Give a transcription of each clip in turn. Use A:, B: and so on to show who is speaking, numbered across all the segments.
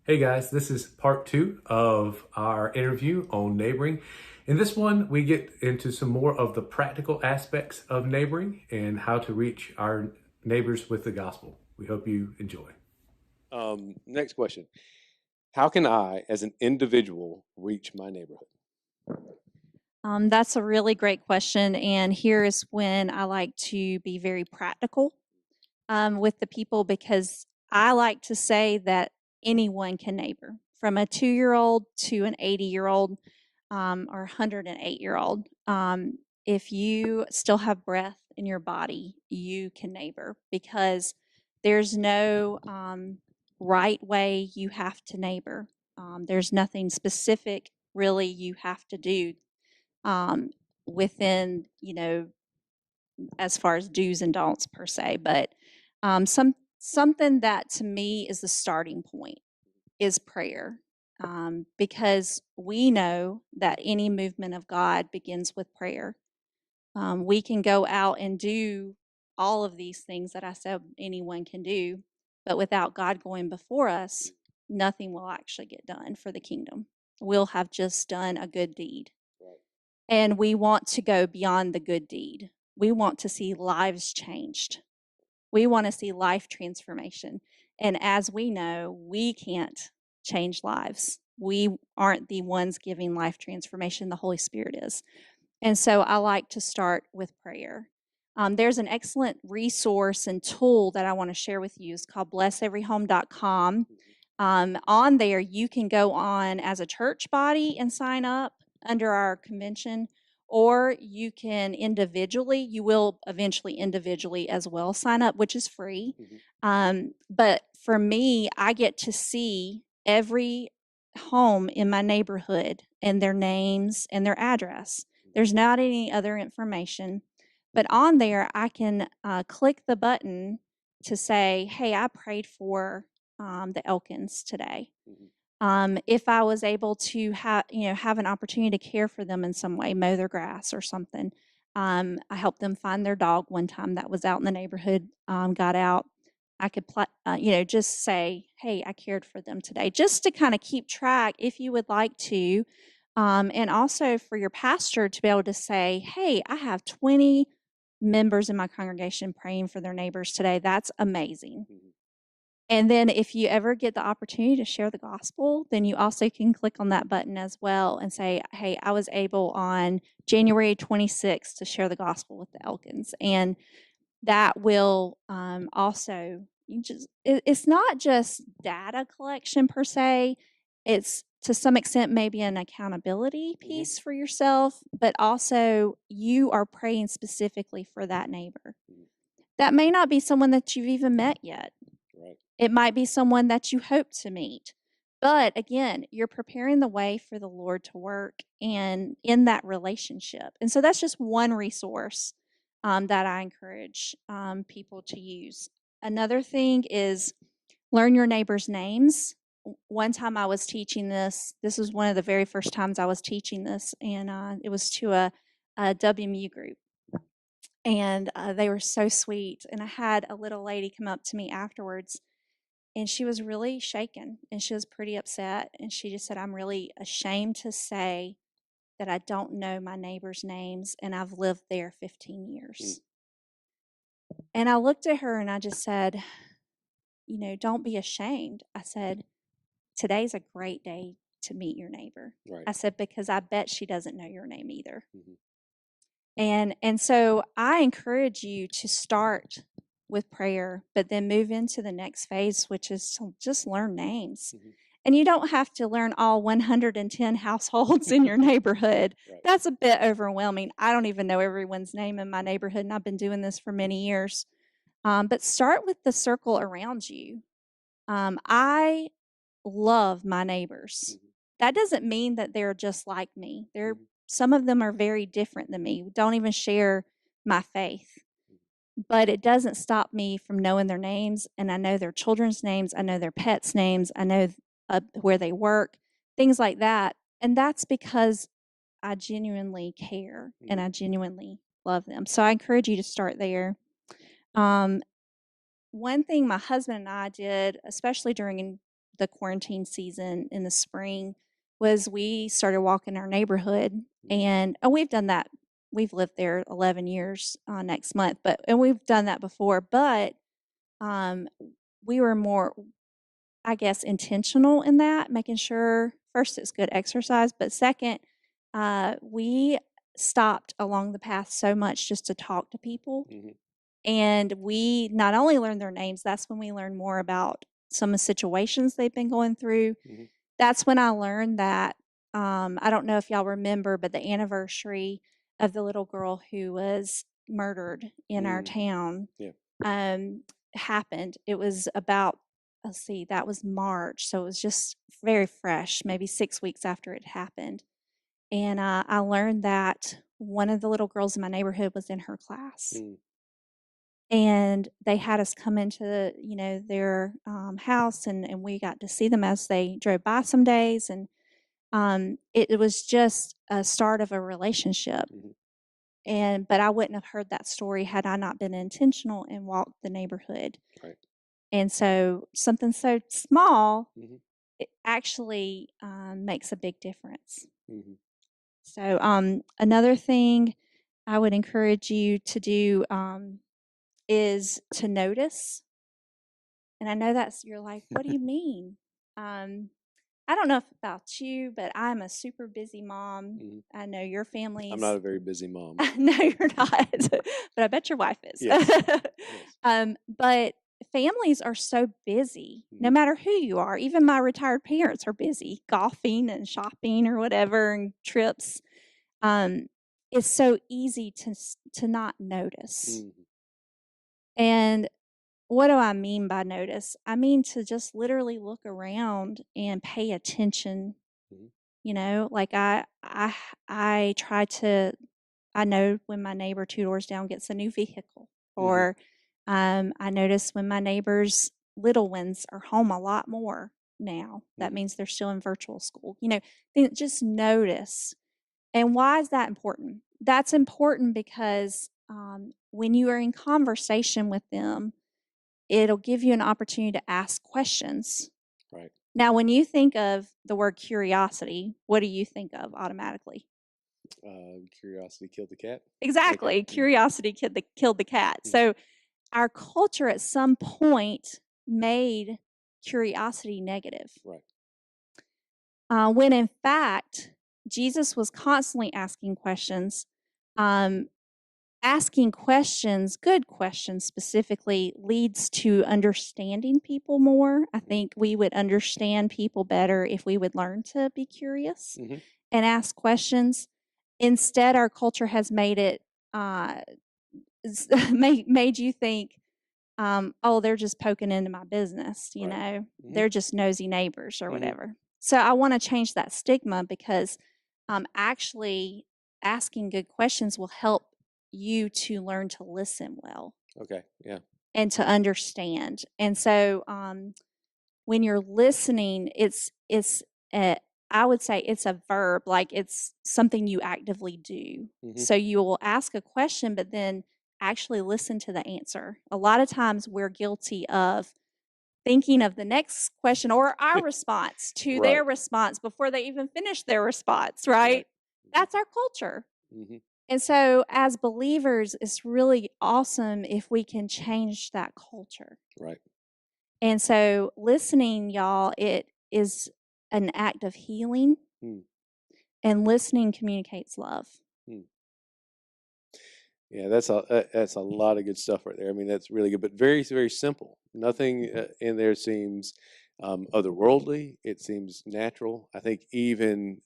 A: Hey guys, this is part two of our interview on neighboring. In this one, we get into some more of the practical aspects of neighboring and how to reach our neighbors with the gospel. We hope you enjoy.
B: Next question. How can I, as an individual, reach my neighborhood?
C: That's a really great question. And here is when I like to be very practical with the people because I like to say that anyone can neighbor, from a 2 year old to an 80-year-old or 108-year-old. If you still have breath in your body, you can neighbor because there's no right way you have to neighbor. There's nothing specific really you have to do um, within, as far as do's and don'ts per se. But something that to me is the starting point is prayer, because we know that any movement of God begins with prayer. We can go out and do all of these things that I said anyone can do, but without God going before us, nothing will actually get done for the kingdom. We'll have just done a good deed.
B: Right.
C: And we want to go beyond the good deed. We want to see lives changed. We want to see life transformation. And as we know, we can't change lives. We aren't the ones giving life transformation, the Holy Spirit is. And so I like to start with prayer. There's an excellent resource and tool that I want to share with you. It's called blesseveryhome.com. On there, you can go on as a church body and sign up under our convention, or you can individually, you will eventually individually as well sign up, which is free. But for me, I get to see every home in my neighborhood and their names and their address. There's not any other information, but on there, I can click the button to say, hey, I prayed for the Elkins today. If I was able to have an opportunity to care for them in some way, mow their grass or something. I helped them find their dog one time that was out in the neighborhood, got out. I could, just say, hey, I cared for them today, just to kind of keep track if you would like to. And also for your pastor to be able to say, hey, I have 20 members in my congregation praying for their neighbors today. That's amazing. And then if you ever get the opportunity to share the gospel, then you also can click on that button as well and say, hey, I was able on January 26th to share the gospel with the Elkins. And that will also, it's not just data collection per se. It's to some extent maybe an accountability piece for yourself, but also you are praying specifically for that neighbor. That may not be someone that you've even met yet.
B: Right.
C: It might be someone that you hope to meet. But again, you're preparing the way for the Lord to work and in that relationship. And so that's just one resource that I encourage people to use. Another thing is learn your neighbors' names. One time I was teaching this. This was one of the very first times I was teaching this, and it was to a WMU group. And they were so sweet. And I had a little lady come up to me afterwards, and she was really shaken and she was pretty upset. And she just said, I'm really ashamed to say that I don't know my neighbors' names and I've lived there 15 years. And I looked at her and I just said, don't be ashamed. I said, today's a great day to meet your neighbor.
B: Right.
C: I said, because I bet she doesn't know your name either. And so I encourage you to start with prayer, but then move into the next phase, which is to just learn names. And you don't have to learn all 110 households in your neighborhood.
B: Right.
C: That's a bit overwhelming. I don't even know everyone's name in my neighborhood, and I've been doing this for many years. But start with the circle around you. I love my neighbors. That doesn't mean that they're just like me. Some of them are very different than me. Don't even share my faith. But it doesn't stop me from knowing their names, and I know their children's names, I know their pets' names, I know where they work, things like that. And that's because I genuinely care and I genuinely love them. So I encourage you to start there. One thing my husband and I did, especially during the quarantine season in the spring was we started walking our neighborhood, and we've done that. We've lived there 11 years next month, and we've done that before, but um, we were more, I guess, intentional in that, making sure first it's good exercise, but second, we stopped along the path so much just to talk to people.
B: Hmm.
C: And we not only learned their names, that's when we learned more about some of the situations they've been going through.
B: Hmm.
C: That's when I learned that, I don't know if y'all remember, but the anniversary of the little girl who was murdered in our
B: Mm.
C: town
B: Yeah.
C: happened. It was about, let's see, that was March. So it was just very fresh, maybe 6 weeks after it happened. And I learned that one of the little girls in my neighborhood was in her class.
B: Mm.
C: And they had us come into, their house, and we got to see them as they drove by some days. And it was just a start of a relationship.
B: Hmm.
C: But I wouldn't have heard that story had I not been intentional and walked the neighborhood.
B: Right.
C: And so something so small,
B: Hmm.
C: it actually makes a big difference.
B: Hmm.
C: So another thing I would encourage you to do is to notice. And I know you're like, what do you mean? I don't know about you, but I'm a super busy mom.
B: Hmm.
C: I know your
B: I'm
C: family's.
B: not a very busy mom.
C: No, you're not, but I bet your wife is.
B: Yes. Yes.
C: But families are so busy, no
B: Hmm.
C: matter who you are. Even my retired parents are busy golfing and shopping or whatever and trips. Um, it's so easy to not notice.
B: Hmm.
C: And what do I mean by notice? I mean to just literally look around and pay attention.
B: Hmm.
C: Like I try to. I know when my neighbor 2 doors down gets a new vehicle,
B: Hmm.
C: or I notice when my neighbor's little ones are home a lot more now. That
B: Hmm.
C: means they're still in virtual school. Just notice. And why is that important? That's important because when you are in conversation with them, it'll give you an opportunity to ask questions.
B: Right.
C: Now, when you think of the word curiosity, what do you think of automatically?
B: Curiosity killed the cat.
C: Exactly.
B: Okay.
C: Curiosity killed the cat.
B: Mm.
C: So our culture at some point made curiosity negative.
B: Right.
C: When in fact, Jesus was constantly asking questions. Asking questions, good questions specifically, leads to understanding people more. I think we would understand people better if we would learn to be curious
B: Hmm.
C: and ask questions. Instead, our culture has made it uh, made you think, oh, they're just poking into my business,
B: Right. Hmm.
C: they're just nosy neighbors or
B: Hmm.
C: whatever. So I want to change that stigma because actually asking good questions will help you to learn to listen well
B: Okay. Yeah.
C: and to understand. And so when you're listening, a, I would say it's a verb, like it's something you actively do.
B: Hmm.
C: So you will ask a question, but then actually listen to the answer. A lot of times we're guilty of thinking of the next question or our response to
B: Right.
C: their response before they even finish their response,
B: Right.
C: right?
B: Hmm.
C: That's our culture.
B: Hmm.
C: And so, as believers, it's really awesome if we can change that culture.
B: Right.
C: And so, listening, y'all, it is an act of healing,
B: Mm.
C: and listening communicates love.
B: Mm. Yeah, that's a lot of good stuff right there. I mean, that's really good, but very, very simple. Nothing in there seems otherworldly. It seems natural. I think even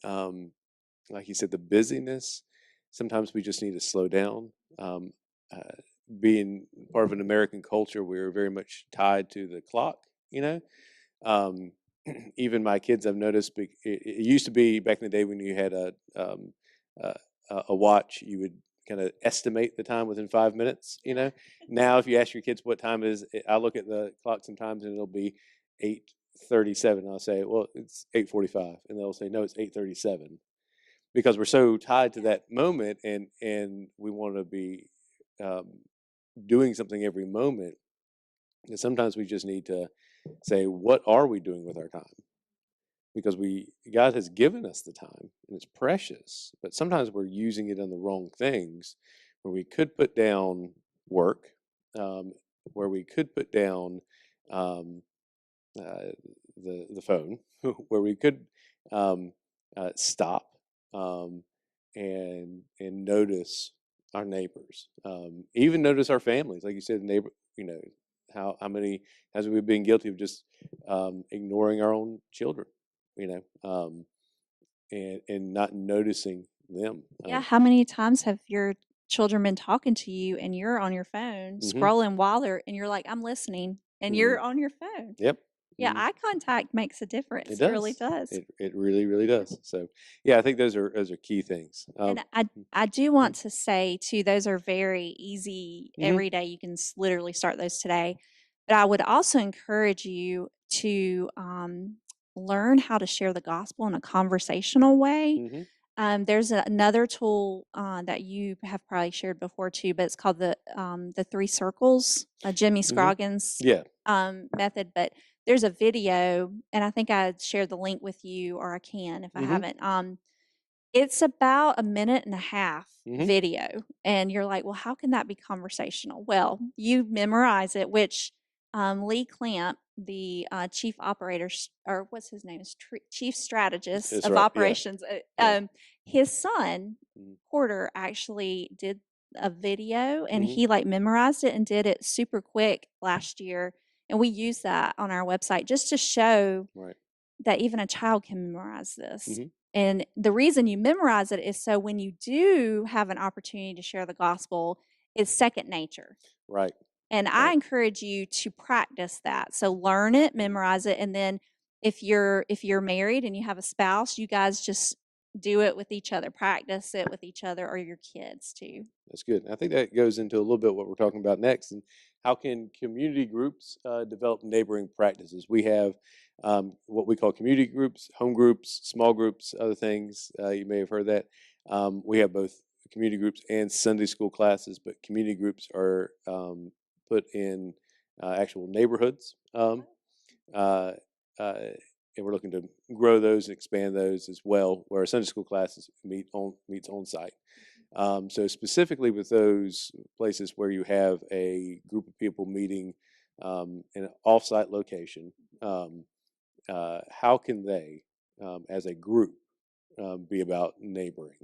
B: like you said, the busyness. Sometimes we just need to slow down. Um, uh, Being part of an American culture, we're very much tied to the clock. You know, um, even my kids, I've noticed. It used to be back in the day when you had uh, a watch, you would kind of estimate the time within 5 minutes. Now if you ask your kids what time it is, I look at the clock sometimes and it'll be 8:37. I'll say, well, it's 8:45, and they'll say, no, it's 8:37, because we're so tied to that moment, and we want to be um, doing something every moment. And sometimes we just need to say, what are we doing with our time? Because God has given us the time and it's precious, but sometimes we're using it on the wrong things where we could put down work, um, where we could put down um, the phone, where we could um, stop um, and notice our neighbors, even notice our families, like you said, neighbor. You know how many has we been guilty of just ignoring our own children, and not noticing them.
C: Yeah, how many times have your children been talking to you and you're on your phone
B: Hmm.
C: scrolling while they're and you're like, "I'm listening," and
B: Hmm.
C: you're on your phone.
B: Yep.
C: Yeah,
B: Mhm.
C: eye contact makes a
B: It
C: difference. It really
B: does.
C: does.
B: It really really does. So yeah, I think those are key things.
C: And I do want to say too, those are very easy
B: Hmm.
C: every day. You can literally start those today. But I would also encourage you to learn how to share the gospel in a conversational way.
B: Hmm.
C: There's another tool that you have probably shared before too, but it's called the three circles, Jimmy
B: Hmm.
C: Scroggins
B: Yeah.
C: method. But there's a video, and I think I shared the link with you, or I can if I
B: Hmm.
C: haven't. It's about a minute and a half
B: Hmm.
C: video, and you're like, "Well, how can that be conversational?" Well, you memorize it, which, Lee Clamp, the, chief operator or what's his name? Is chief strategist
B: That's
C: of
B: right. Yeah.
C: operations,
B: Yeah.
C: his son,
B: Hmm.
C: Porter, actually did a video, and
B: Hmm.
C: he, like, memorized it and did it super quick last year, and we use that on our website just to show
B: Right.
C: that even a child can memorize this.
B: Hmm.
C: And the reason you memorize it is so when you do have an opportunity to share the gospel, it's second nature.
B: Right.
C: And I
B: Right.
C: encourage you to practice that. So learn it, memorize it, and then if you're married and you have a spouse, you guys just do it with each other. Practice it with each other or your kids too.
B: That's good. I think that goes into a little bit what we're talking about next, and how can community groups develop neighboring practices. We have what we call community groups, home groups, small groups, other things. You may have heard that. We have both community groups and Sunday school classes, but community groups are put in actual neighborhoods, uh, uh, and we're looking to grow those and expand those as well. Where our Sunday school classes meets on site. So specifically with those places where you have a group of people meeting in an offsite location, how can they, as a group, be about neighboring?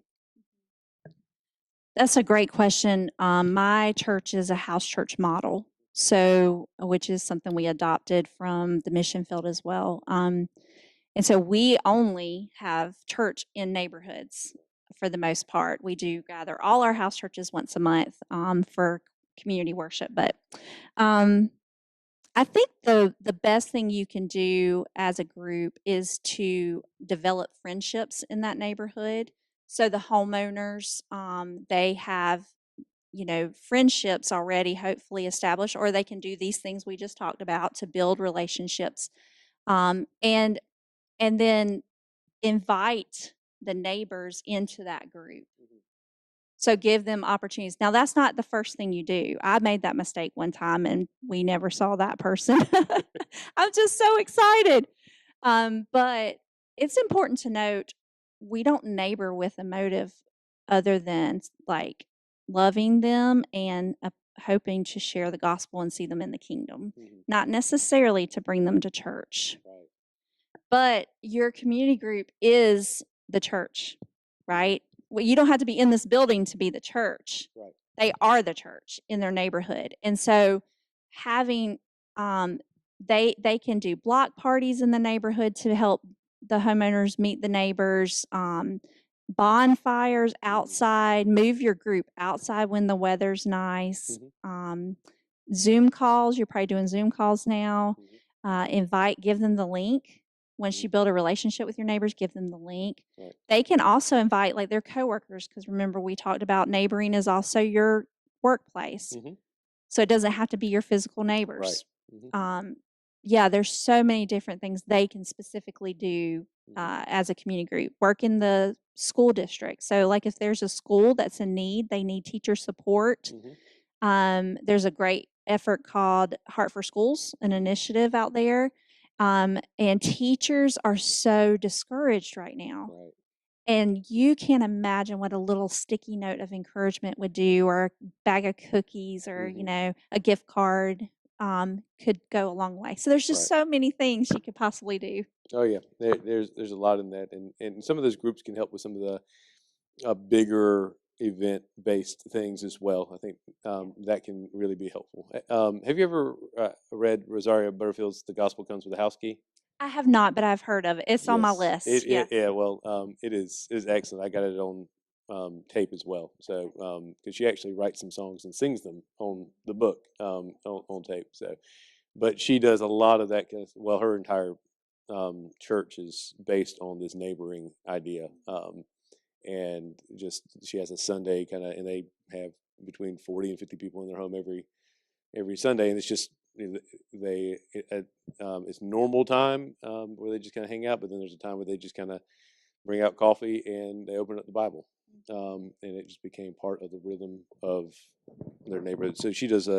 C: That's a great question. My church is a house church model, so which is something we adopted from the mission field as well. And so we only have church in neighborhoods for the most part. We do gather all our house churches once a month for community worship, but um, I think the best thing you can do as a group is to develop friendships in that neighborhood. So the homeowners, they have friendships already hopefully established, or they can do these things we just talked about to build relationships, and then invite the neighbors into that group. So give them opportunities. Now, that's not the first thing you do. I made that mistake one time and we never saw that person. I'm just so excited. But it's important to note we don't neighbor with a motive other than like loving them and hoping to share the gospel and see them in the kingdom,
B: Mhm.
C: not necessarily to bring them to church.
B: Right.
C: But your community group is the church, right? Well, you don't have to be in this building to be the church.
B: Right.
C: They are the church in their neighborhood. And so having um they can do block parties in the neighborhood to help the homeowners meet the neighbors, bonfires outside, move your group outside when the weather's nice.
B: Mhm.
C: Zoom calls, you're probably doing Zoom calls now.
B: Mhm.
C: Give them the link. Once you
B: Mhm.
C: build a relationship with your neighbors, give them the link.
B: Right.
C: They can also invite like their coworkers, because remember we talked about neighboring is also your workplace.
B: Mhm.
C: So it doesn't have to be your physical
B: Right.
C: neighbors.
B: Mhm.
C: Yeah, there's so many different things they can specifically do
B: Mhm.
C: as a community group. Work in the school district. So like if there's a school that's in need, they need teacher support.
B: Mhm.
C: There's a great effort called Heart for Schools, an initiative out there. And teachers are so discouraged right now.
B: Right.
C: And you can't imagine what a little sticky note of encouragement would do, or a bag of cookies, or, a gift card could go a long way. So there's just
B: Right.
C: so many things you could possibly do.
B: Oh yeah, there's a lot in that, and some of those groups can help with some of the bigger event-based things as well. I think that can really be helpful. Have you ever read Rosaria Butterfield's "The Gospel Comes with a House Key"?
C: I have not, but I've heard of it. It's on my
B: Yes.
C: list. Yes.
B: Yeah. Well, it is excellent. I got it on tape as well. So because she actually writes some songs and sings them on the book on tape. So, but she does a lot of that. Well, her entire church is based on this neighboring idea, and just she has a Sunday kind of, and they have between 40 and 50 people in their home every Sunday, and it's just it's normal time where they just kind of hang out, but then there's a time where they just kind of bring out coffee and they open up the Bible, and it just became part of the rhythm of their neighborhood. So she does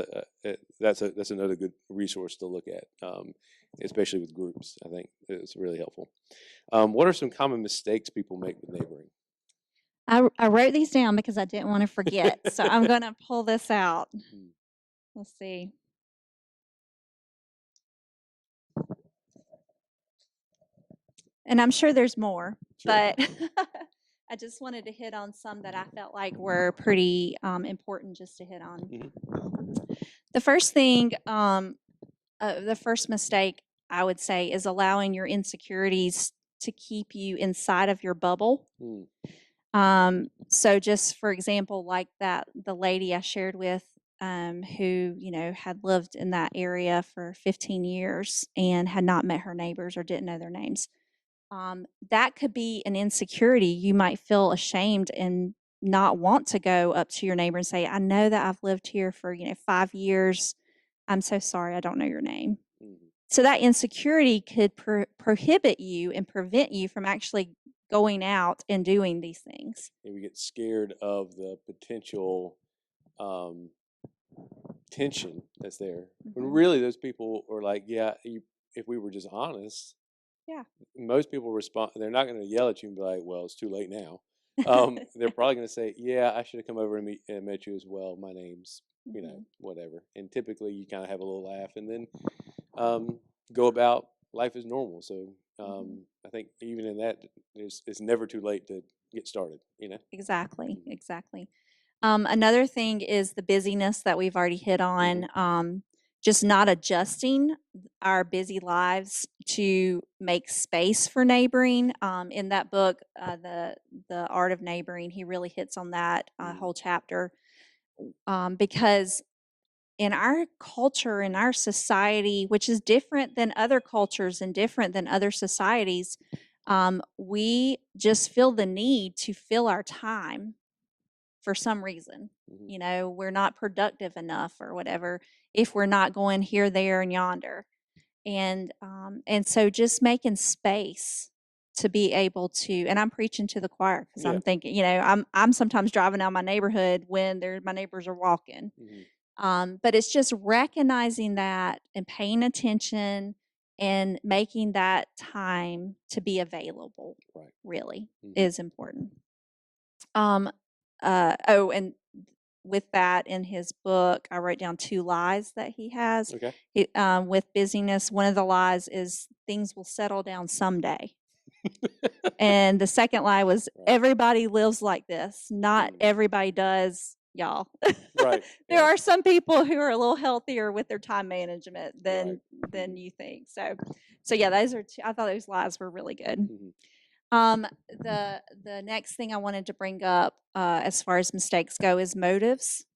B: that's another good resource to look at, especially with groups. I think it's really helpful. What are some common mistakes people make with neighboring?
C: I wrote these down because I didn't want to forget. So I'm going to pull this out. Let's see. And I'm sure there's more,
B: Sure.
C: but I just wanted to hit on some that I felt like were pretty important just to hit on. The first thing, the first mistake I would say is allowing your insecurities to keep you inside of your bubble. So just for example, like the lady I shared with, who, had lived in that area for 15 years and had not met her neighbors or didn't know their names. That could be an insecurity. You might feel ashamed and not want to go up to your neighbor and say, I know that I've lived here for, 5 years. I'm so sorry, I don't know your name. So that insecurity could prohibit you and prevent you from actually going out and doing these things.
B: And we get scared of the potential tension that's there. When really those people are like, yeah, if we were just honest,
C: yeah,
B: most people respond. They're not going to yell at you and be like, well, it's too late now. They're probably going to say, yeah, I should have come over and met you as well. My name's, whatever. And typically you kind of have a little laugh and then go about life as normal. So I think even in that, it's never too late to get started,
C: Exactly. Another thing is the busyness that we've already hit on. Just not adjusting our busy lives to make space for neighboring. In that book, the Art of Neighboring, he really hits on that whole chapter, because in our culture, in our society, which is different than other cultures and different than other societies, we just feel the need to fill our time for some reason. We're not productive enough or whatever if we're not going here, there, and yonder. And so just making space to be able to, and I'm preaching to the choir because I'm thinking, I'm sometimes driving out my neighborhood when my neighbors are walking. But it's just recognizing that and paying attention and making that time to be available, really is important. And with that, in his book, I wrote down 2 lies that he has.
B: Okay.
C: With busyness, one of the lies is things will settle down someday. And the second lie was everybody lives like this. Not everybody does, y'all.
B: Right.
C: There are some people who are a little healthier with their time management than you think. So yeah, those are 2. I thought those lies were really good. The next thing I wanted to bring up, as far as mistakes go, is motives.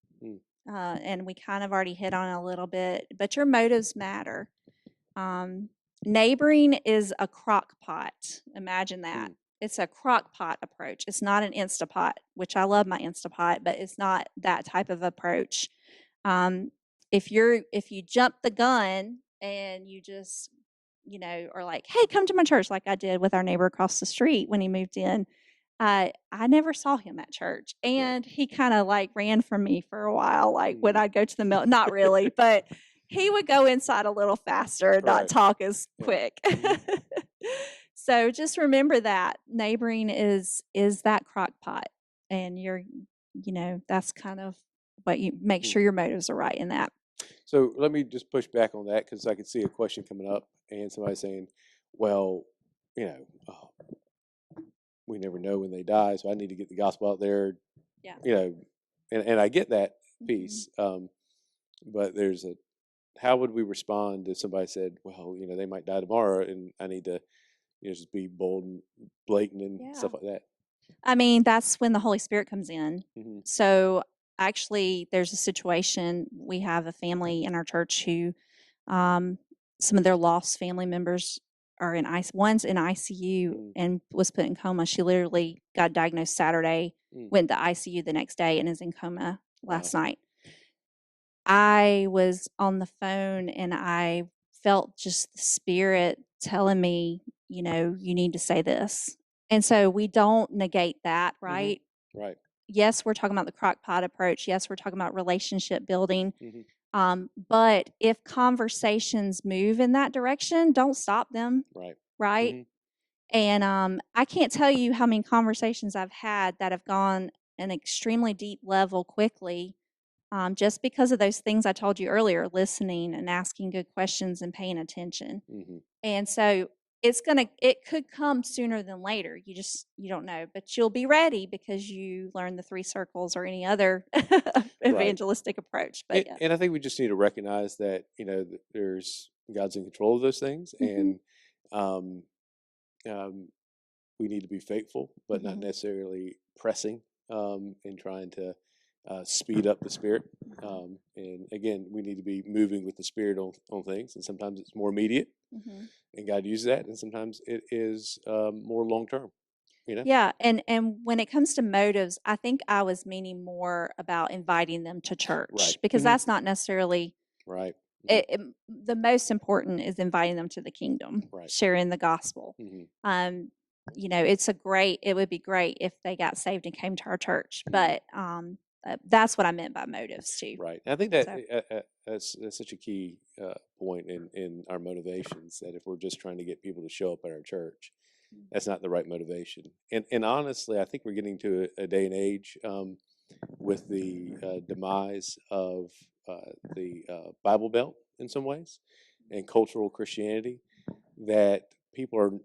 C: And we kind of already hit on it a little bit, but your motives matter. Neighboring is a crock pot. Imagine that. It's a crock pot approach. It's not an Instapot, which I love my Instapot, but it's not that type of approach. If you jump the gun and you just, are like, hey, come to my church, like I did with our neighbor across the street when he moved in. I never saw him at church, and he kind of like ran from me for a while, like when
B: Mhm.
C: I'd go to the mill. Not really, but he would go inside a little faster and not
B: Right.
C: talk as
B: Yeah.
C: quick.
B: Mhm.
C: So just remember that neighboring is that crock pot, and that's kind of what you make
B: Mhm.
C: sure your motives are right in that.
B: So let me just push back on that because I could see a question coming up and somebody saying, well, you know, we never know when they die, so I need to get the gospel out there,
C: Yeah.
B: you know, and I get that
C: Mhm.
B: piece. But there's how would we respond if somebody said, well, they might die tomorrow and I need to, just be bold and blatant and
C: Yeah.
B: stuff like that.
C: I mean, that's when the Holy Spirit comes in.
B: Hmm.
C: So actually, there's a situation. We have a family in our church who, um, some of their lost family members are in ICU. One's in ICU
B: Mm.
C: and was put in coma. She literally got diagnosed Saturday,
B: Mm.
C: went to ICU the next day, and is in coma
B: Wow.
C: last night. I was on the phone and I felt just the Spirit telling me, you need to say this. And so we don't negate that,
B: Hmm.
C: right?
B: Right.
C: Yes, we're talking about the crock pot approach. Yes, we're talking about relationship building.
B: Hmm.
C: But if conversations move in that direction, don't stop them,
B: Right.
C: right?
B: Hmm.
C: And I can't tell you how many conversations I've had that have gone an extremely deep level quickly, just because of those things I told you earlier, listening and asking good questions and paying attention.
B: Hmm.
C: And so it could come sooner than later. You don't know, but you'll be ready because you learn the three circles or any other
B: Right.
C: evangelistic approach. But
B: And,
C: yeah.
B: and I think we just need to recognize that, there's God's in control of those things,
C: Mhm.
B: and um, um, we need to be faithful, but not
C: Mhm.
B: necessarily pressing and trying to speed up the spirit.
C: Mhm.
B: And again, we need to be moving with the spirit on things, and sometimes it's more immediate,
C: Mhm.
B: and God uses that, and sometimes it is more long term.
C: Yeah, and when it comes to motives, I think I was meaning more about inviting them to
B: Right.
C: church because
B: Hmm.
C: that's not necessarily
B: Right. Hmm.
C: the most important is inviting them to the kingdom,
B: Right.
C: sharing the gospel.
B: Hmm.
C: Um, it would be great if they got saved and came to our church,
B: Hmm.
C: but that's what I meant by motives too.
B: Right. I think that
C: So,
B: that's such a key point in our motivations. That if we're just trying to get people to show up at our church, that's not the right motivation. And honestly, I think we're getting to a day and age with the demise of the Bible Belt in some ways and cultural Christianity that people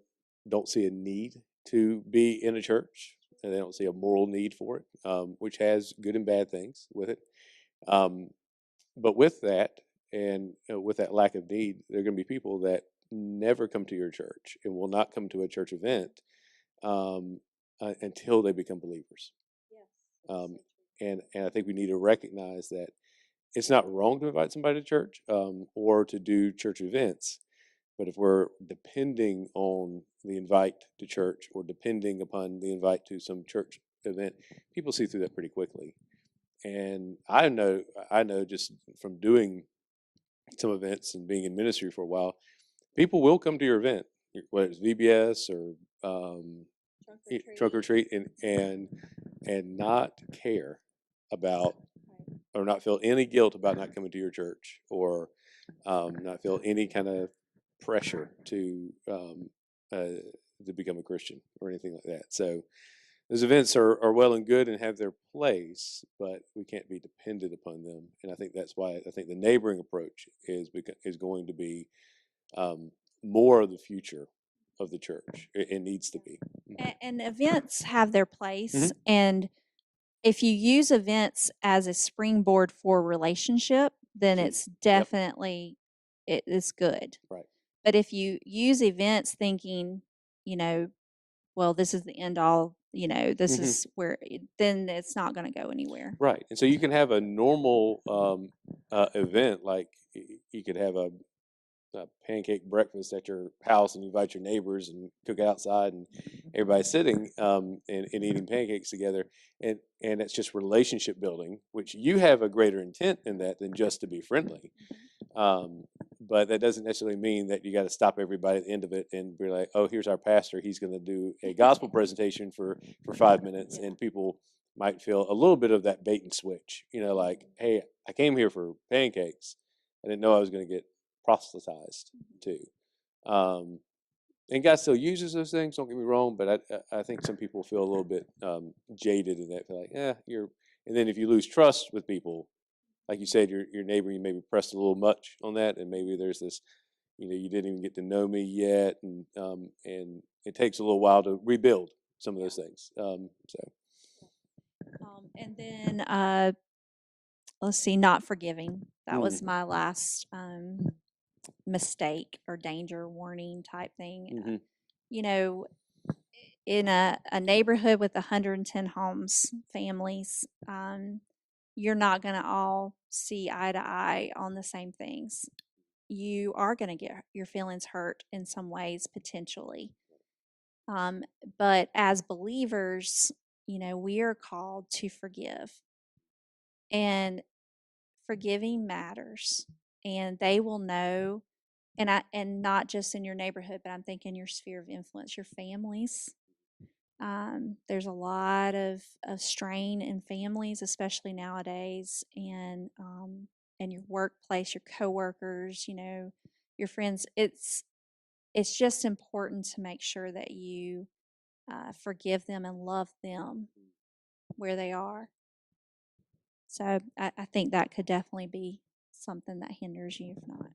B: don't see a need to be in a church, and they don't see a moral need for it, which has good and bad things with it. Um, but with that, and with that lack of need, there are going to be people that never come to your church and will not come to a church event until they become believers.
C: yes,
B: Um, and I think we need to recognize that it's not wrong to invite somebody to church or to do church events, but if we're depending on the invite to church or depending upon the invite to some church event, people see through that pretty quickly. And I know just from doing some events and being in ministry for a while, people will come to your event, whether it's VBS or
C: trunk
B: trunk or
C: retreat.
B: treat, and not care about or not feel any guilt about not coming to your church or not feel any kind of pressure to become a Christian or anything like that. So those events are well and good and have their place, but we can't be dependent upon them. And I think that's why I think the neighboring approach is going to be um, more of the future of the church. It needs to be.
C: And events have their place,
B: Hmm.
C: and if you use events as a springboard for relationship, then
B: Key.
C: it's
B: Yep.
C: definitely it is good.
B: Right.
C: But if you use events thinking, you know, well, this is the end all, this
B: Hmm.
C: is then it's not going to go anywhere.
B: Right. And so you can have a normal event like you could have a pancake breakfast at your house and you invite your neighbors and cook outside and everybody's sitting and eating pancakes together, and it's just relationship building, which you have a greater intent in that than just to be friendly, um, but that doesn't necessarily mean that you got to stop everybody at the end of it and be like, oh, here's our pastor. He's going to do a gospel presentation for 5 minutes.
C: Yeah.
B: And people might feel a little bit of that bait and switch, like, hey, I came here for pancakes. I didn't know I was going to get proselytized too. And God still uses those things, don't get me wrong, but I think some people feel a little bit jaded in that. Feel like, and then if you lose trust with people, like you said, your neighbor, you maybe pressed a little much on that, and maybe there's this, you didn't even get to know me yet, and it takes a little while to rebuild some of those things.
C: And then let's see, not forgiving. That was
B: Mm.
C: my last mistake or danger warning type thing.
B: Mhm.
C: You know, in a neighborhood with 110 homes, families, you're not going to all see eye to eye on the same things. You are going to get your feelings hurt in some ways, potentially. But as believers, we are called to forgive. And forgiving matters. And they will know, and not just in your neighborhood, but I'm thinking your sphere of influence, your families. There's a lot of strain in families, especially nowadays, and your workplace, your coworkers, your friends. It's just important to make sure that you forgive them and love them where they are. So I think that could definitely be something that hinders you, if not.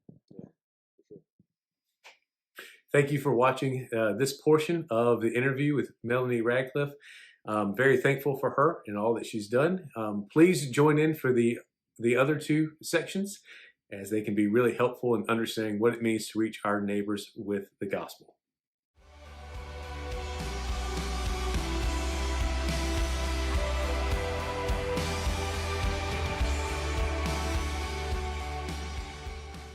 A: Thank you for watching this portion of the interview with Melanie Radcliffe. I'm very thankful for her and all that she's done. Please join in for the other two sections, as they can be really helpful in understanding what it means to reach our neighbors with the gospel.